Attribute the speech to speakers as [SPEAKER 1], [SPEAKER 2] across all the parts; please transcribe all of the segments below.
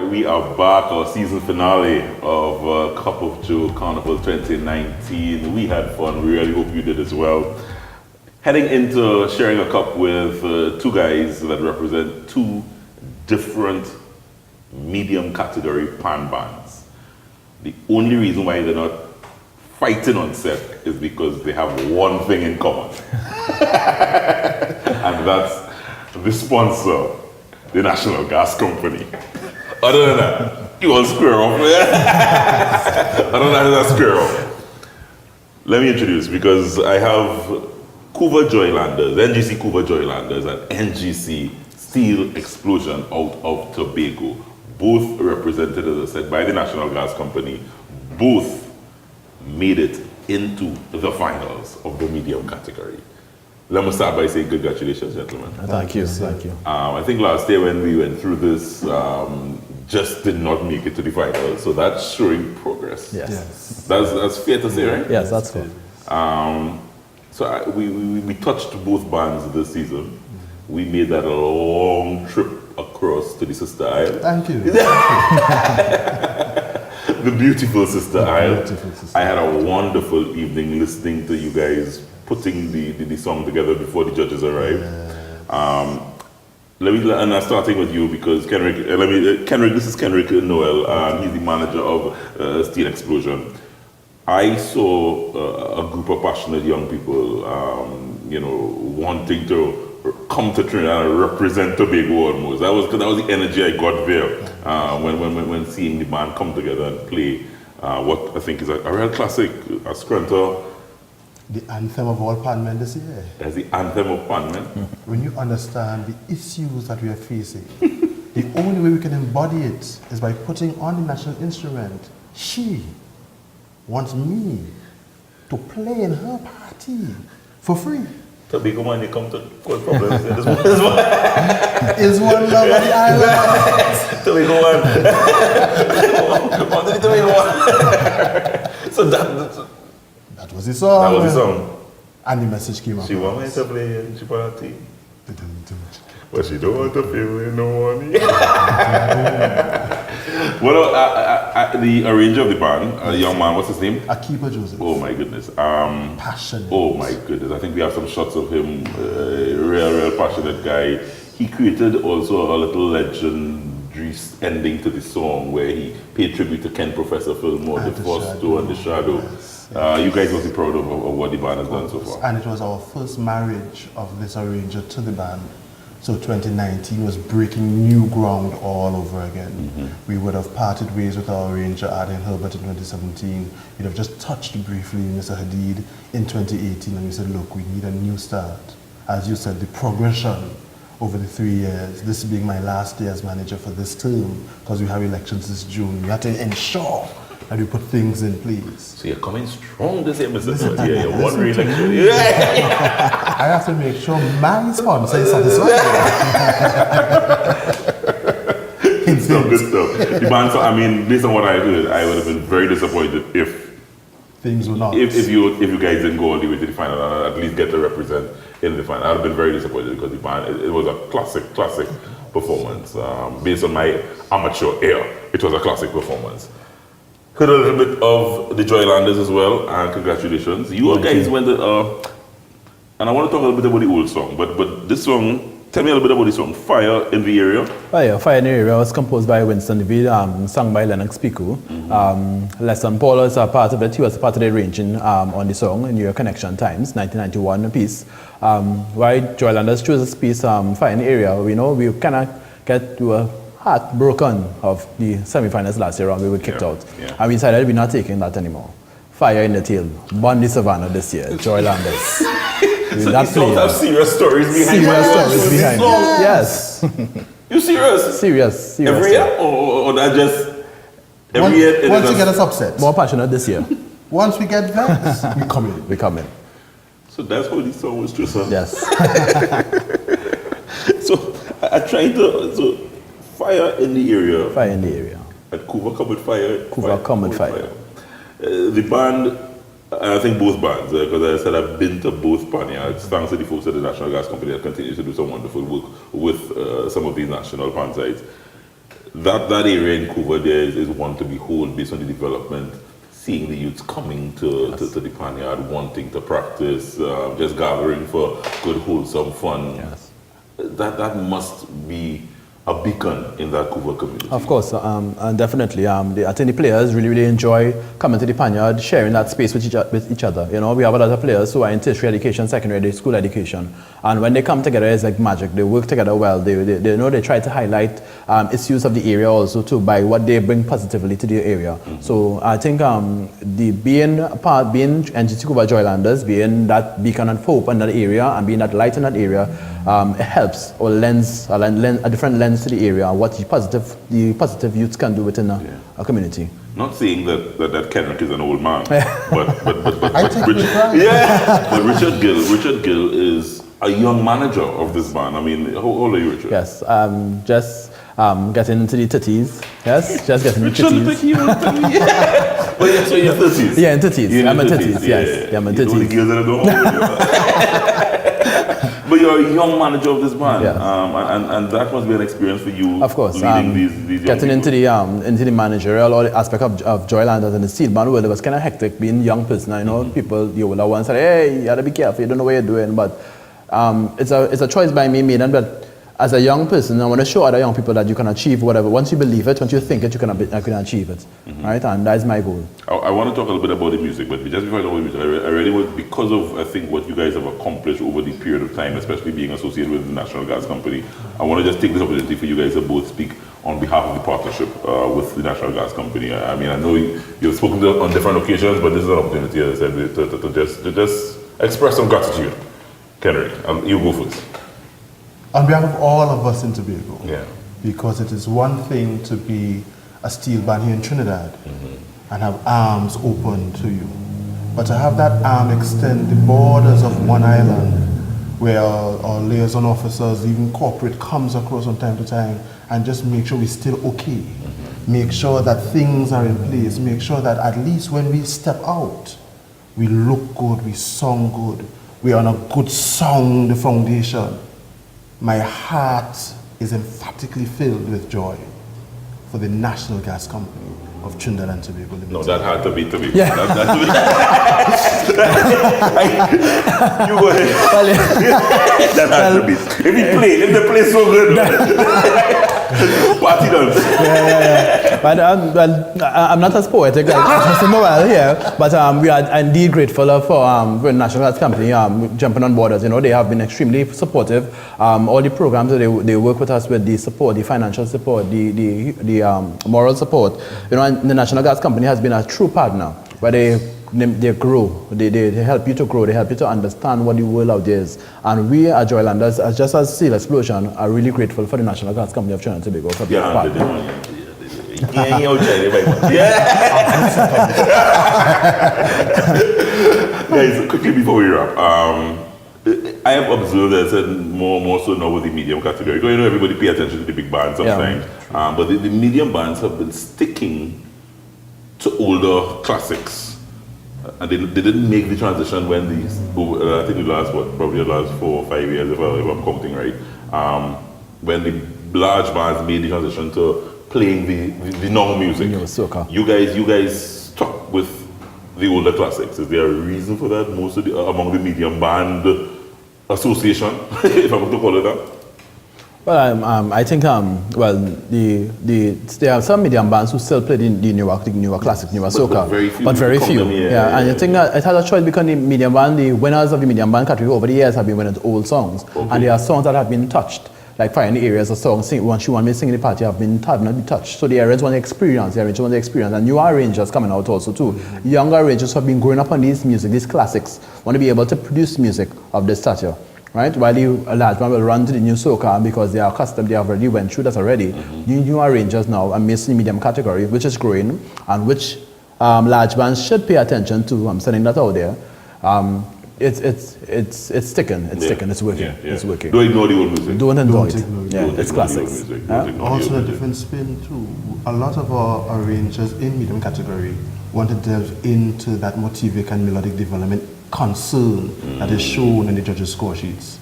[SPEAKER 1] We are back, our season finale of Cup of Joe Carnival 2019. We had fun, we really hope you did as well. Heading into sharing a cup with two guys that represent two different medium category pan bands. The only reason why they're not fighting on set is because they have one thing in common. And that's the sponsor, the National Gas Company. Other than that, you all square off. Other than that, square off. Let me introduce, because I have Couva Joylanders, NGC Couva Joylanders, and NGC Steel Explosion out of Tobago. Both represented, as I said, by the National Gas Company. Both made it into the finals of the medium category. Let me start by saying congratulations, gentlemen.
[SPEAKER 2] Thank you, thank you.
[SPEAKER 1] I think last year when we went through this, just did not make it to the finals, so that's showing progress.
[SPEAKER 2] Yes.
[SPEAKER 1] That's fair to say, right?
[SPEAKER 2] Yes, that's fair.
[SPEAKER 1] So we touched both bands this season. We made that a long trip across to the Sister Isle.
[SPEAKER 3] Thank you.
[SPEAKER 1] The beautiful Sister Isle.
[SPEAKER 3] Beautiful Sister
[SPEAKER 1] I had a wonderful evening listening to you guys putting the song together before the judges arrived. And I'm starting with you because Kenrick, this is Kenrick Noel, and he's the manager of Steel Explosion. I saw a group of passionate young people, wanting to come to Trinidad and represent Tobago almost. That was the energy I got there when seeing the band come together and play what I think is a real classic, a scrunter.
[SPEAKER 3] The anthem of all pan men this year.
[SPEAKER 1] That's the anthem of pan men.
[SPEAKER 3] When you understand the issues that we are facing, the only way we can embody it is by putting on the national instrument. She wants me to play in her party for free.
[SPEAKER 1] Tobago man, they come to cause problems.
[SPEAKER 3] Is one love on the island.
[SPEAKER 1] Tobago man. What did the Tobago man? So
[SPEAKER 3] that was the song.
[SPEAKER 1] That was the song.
[SPEAKER 3] And the message came up.
[SPEAKER 1] She want me to play in she party.
[SPEAKER 3] They didn't do it.
[SPEAKER 1] But she don't want to pay with no money. Well, the arranger of the band, a young man, what's his name?
[SPEAKER 3] Akiba Joseph.
[SPEAKER 1] Oh my goodness.
[SPEAKER 3] Passionate.
[SPEAKER 1] Oh my goodness. I think we have some shots of him. Real passionate guy. He created also a little legendary ending to the song where he paid tribute to Ken Professor Fillmore, The First Two and The Shadow.
[SPEAKER 3] Yes.
[SPEAKER 1] You guys must be proud of what the band has done so far.
[SPEAKER 3] And it was our first marriage of this arranger to the band. So 2019 was breaking new ground all over again. We would have parted ways with our arranger, Adrian Herbert, in 2017. We'd have just touched briefly Mr. Hadid in 2018, and we said, look, we need a new start. As you said, the progression over the 3 years, this being my last year as manager for this term, because we have elections this June, we had to ensure that we put things in place.
[SPEAKER 1] So you're coming strong this year, Mr. Smith. Yeah, you're one re-election.
[SPEAKER 3] I have to make sure my sponsor is satisfied.
[SPEAKER 1] Good stuff. The band, I mean, based on what I heard, I would have been very disappointed if
[SPEAKER 3] things were not.
[SPEAKER 1] If you guys didn't go all the way to the final and at least get to represent in the final. I'd have been very disappointed because the band, it was a classic performance. Based on my amateur ear, it was a classic performance. Heard a little bit of the Joylanders as well, and congratulations. You all guys went, and I want to talk a little bit about the old song, but this song, tell me a little bit about this song, Fire in the Area.
[SPEAKER 2] Fire in the Area was composed by Winston David, sung by Lennox Pico. Lesson Paul was a part of it. He was a part of the arranging on the song in New York Connection Times, 1991 piece. Why Joylanders chose this piece, Fire in the Area, we know we kind of get to a heartbroken of the semi-finals last year, and we were kicked out.
[SPEAKER 1] Yeah.
[SPEAKER 2] And we decided we're not taking that anymore. Fire in the Tail, Bondi Savannah this year, Joylanders.
[SPEAKER 1] So these songs have serious stories behind
[SPEAKER 2] it. Yes.
[SPEAKER 1] You serious?
[SPEAKER 2] Serious.
[SPEAKER 1] Every year? Or that just every year?
[SPEAKER 3] Once you get us upset.
[SPEAKER 2] More passionate this year.
[SPEAKER 3] Once we get vexed, we come in.
[SPEAKER 2] We come in.
[SPEAKER 1] So that's how this song was chosen.
[SPEAKER 2] Yes.
[SPEAKER 1] So I tried to. So Fire in the Area.
[SPEAKER 2] Fire in the Area.
[SPEAKER 1] And Couva come with fire.
[SPEAKER 2] Couva come with fire.
[SPEAKER 1] The band, I think both bands, because I said I've been to both Panyards, thanks to the folks at the National Gas Company that continue to do some wonderful work with some of these national pan sites. that area in Couva there is one to behold based on the development. Seeing the youths coming to the Panyard, wanting to practice, just gathering for good, wholesome fun.
[SPEAKER 2] Yes.
[SPEAKER 1] That must be a beacon in that Couva community.
[SPEAKER 2] Of course, and definitely. I think the players really enjoy coming to the Panyard, sharing that space with each other. You know, we have a lot of players who are in tertiary education, secondary school education, and when they come together, it's like magic. They work together well. They know they try to highlight issues of the area also too by what they bring positively to the area. Mm-hmm. So I think being NGC Couva Joylanders, being that beacon of hope in that area and being that light in that area, it helps or lends a different lens to the area, what the positive youths can do within a community.
[SPEAKER 1] Not saying that Kenrick is an old man, but Richard Gill is a young manager of this band. I mean, how old are you, Richard?
[SPEAKER 2] Yes, just getting into the 30s. Yes, just getting into the 30s.
[SPEAKER 1] But yeah, so you're 30s?
[SPEAKER 2] Yeah, in 30s. I'm in 30s, yes. Yeah, I'm in 30s.
[SPEAKER 1] You know the girls that don't know. But you're a young manager of this band,
[SPEAKER 2] yes.
[SPEAKER 1] and that must be an experience for you.
[SPEAKER 2] Of course,
[SPEAKER 1] leading these
[SPEAKER 2] getting into the managerial or the aspect of Joylanders and the steel band world, it was kind of hectic being a young person. I know people, the older ones say, hey, you gotta be careful, you don't know what you're doing. But it's a choice by me made, but as a young person, I want to show other young people that you can achieve whatever. Once you believe it, once you think it, you can achieve it. Mm-hmm. Right? And that is my goal. I want to talk a little bit about the music, but just before I talk about the music, I really want, because of, I think, what you guys have accomplished over the period of time, especially being associated with the National Gas Company, I want to just take this opportunity for you guys to both speak on behalf of the partnership with the National Gas Company. I mean, I know you've spoken on different occasions, but this is an opportunity, as I said, to just express some gratitude. Kenrick, you go first.
[SPEAKER 3] On behalf of all of us in Tobago,
[SPEAKER 1] yeah.
[SPEAKER 3] Because it is one thing to be a steel band here in Trinidad and have arms open to you, but to have that arm extend the borders of one island where our liaison officers, even corporate, comes across from time to time and just make sure we're still okay, make sure that things are in place, make sure that at least when we step out, we look good, we sound good, we're on a good sound foundation. My heart is emphatically filled with joy for the National Gas Company of Trinidad and Tobago Limited.
[SPEAKER 1] No, that had to be Tobago.
[SPEAKER 2] Yeah.
[SPEAKER 1] You go ahead. That had to be. If they play so good, party done.
[SPEAKER 2] Yeah. But I'm not as poetic as Mr. Noel here, but we are indeed grateful for the National Gas Company jumping on board us. You know, they have been extremely supportive. All the programs that they work with us with, the support, the financial support, the moral support. You know, and the National Gas Company has been a true partner where they grow, they help you to grow, they help you to understand what the world out there is. And we at Joylanders, just as Steel Explosion, are really grateful for the National Gas Company of Trinidad and Tobago for being a partner.
[SPEAKER 1] Guys, quickly before we wrap, I have observed that more so now with the medium category, because you know everybody pay attention to the big bands sometimes, but the medium bands have been sticking to older classics, and they didn't make the transition when these, I think probably the last 4 or 5 years if I'm counting right, when the large bands made the transition to playing the normal music. You guys stuck with the older classics. Is there a reason for that? Most of among the medium band association, if I want to call it that.
[SPEAKER 2] Well, I think there are some medium bands who still play the newer classic, newer soca, but very few. Yeah, and I think that it has a choice because the medium band, the winners of the medium band category over the years have been winning old songs, and there are songs that have been touched. Like finding the areas of songs, once you want me to sing in the party, have not been touched. So the areas want to experience, and new arrangers coming out also too. Younger arrangers who have been growing up on these music, these classics, want to be able to produce music of this stature, right? While a large man will run to the new soca because they are accustomed, they have already went through that already. New arrangers now are missing the medium category, which is growing, and which large bands should pay attention to. I'm sending that out there. It's sticking. It's working. It's working.
[SPEAKER 1] Don't ignore the old music.
[SPEAKER 2] Don't ignore it. It's classics.
[SPEAKER 3] Also a different spin too. A lot of our arrangers in medium category want to delve into that motivic and melodic development concern that is shown in the judges' score sheets.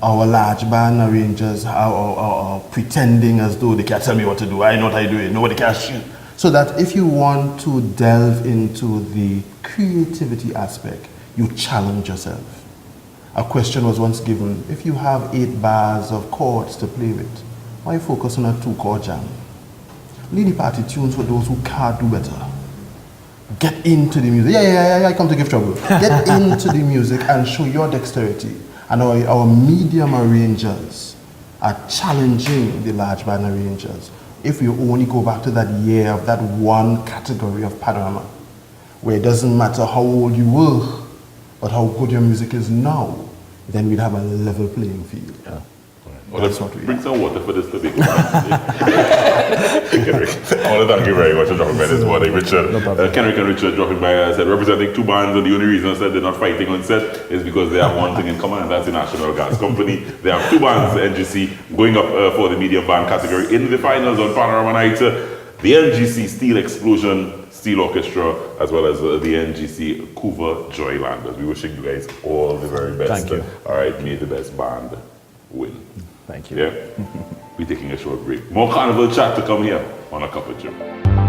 [SPEAKER 3] our large band arrangers are pretending as though they can't tell me what to do. I know what I do. Nobody can shoot. So that if you want to delve into the creativity aspect, you challenge yourself. A question was once given, if you have 8 bars of chords to play with, why focus on a 2-chord jam? Lead the party tunes for those who can't do better. Get into the music. I come to give trouble. Get into the music and show your dexterity. And our medium arrangers are challenging the large band arrangers. If you only go back to that year of that one category of Panorama, where it doesn't matter how old you were, but how good your music is now, then we'd have a level playing field.
[SPEAKER 1] Yeah.
[SPEAKER 3] Well, that's what we
[SPEAKER 1] bring some water for this topic. Kenrick, I want to thank you very much for dropping by this morning, Richard.
[SPEAKER 2] No problem.
[SPEAKER 1] Kenrick and Richard dropping by, as I said, representing 2 bands, and the only reason I said they're not fighting on set is because they have one thing in common, and that's the National Gas Company. They have 2 bands, NGC, going up for the medium band category in the finals on Panorama night. The NGC Steel Explosion Steel Orchestra, as well as the NGC Couva Joylanders. We wishing you guys all the very best.
[SPEAKER 2] Thank you.
[SPEAKER 1] All right, may the best band win.
[SPEAKER 2] Thank you.
[SPEAKER 1] Yeah? We're taking a short break. More carnival chat to come here on A Cup of Joe.